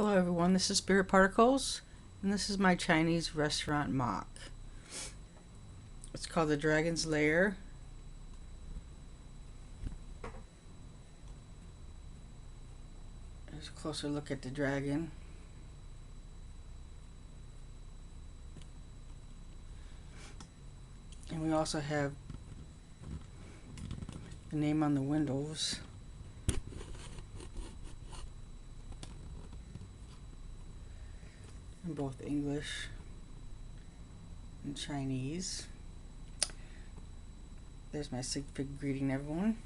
Hello everyone, this is Spirit Particles, and this is my Chinese restaurant MOC. It's called the Dragon's Lair. Here's a closer look at the dragon. And we also have the name on the windows. In both English and Chinese. There's my sig fig greeting everyone.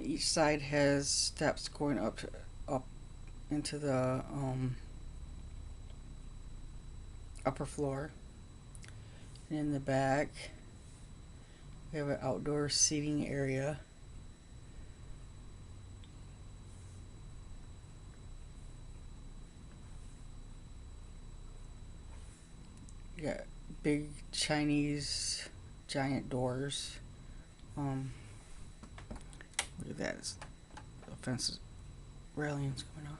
Each side has steps going up into the upper floor. And in the back we have an outdoor seating area. You got big Chinese giant doors. Look at that, the fence railings coming off.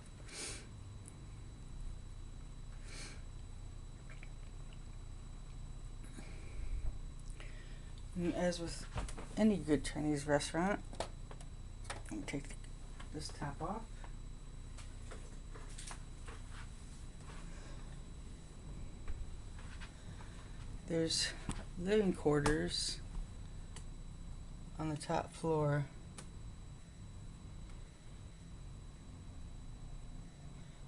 And as with any good Chinese restaurant, I'm gonna take this top off. There's living quarters on the top floor.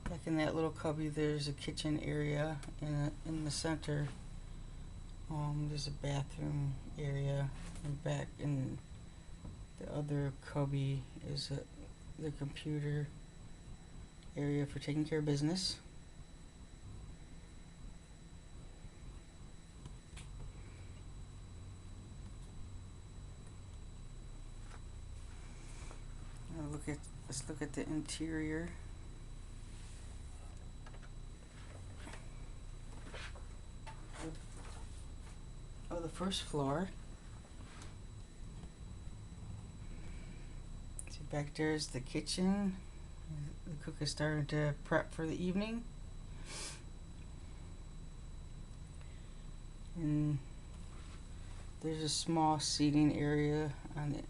Like in that little cubby, there's a kitchen area, and in the center, there's a bathroom area, and back in the other cubby is the computer area for taking care of business. Let's look at the interior. Of the first floor. See, back there is the kitchen. The cook is starting to prep for the evening. And there's a small seating area on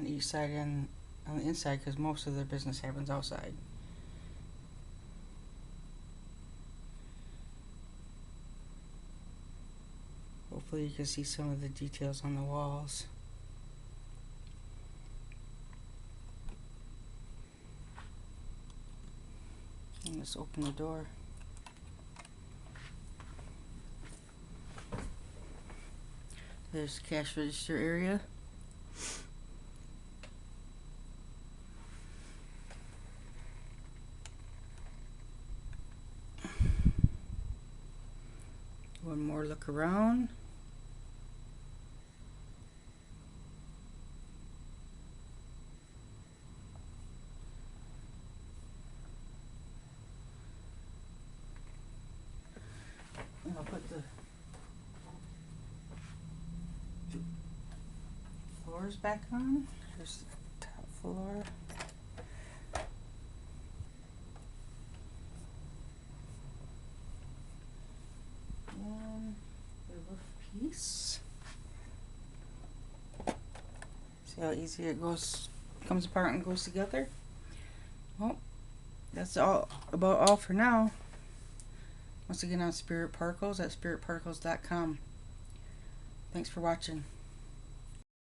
each side and on the inside, because most of their business happens outside. Hopefully you can see some of the details on the walls. And let's open the door. There's the cash register area. One more look around. And I'll put the floors back on. Here's the top floor. And the roof piece. See how easy it comes apart and goes together? Well, that's all for now. Once again, on Spirit Particles at spiritparticles.com. Thanks for watching.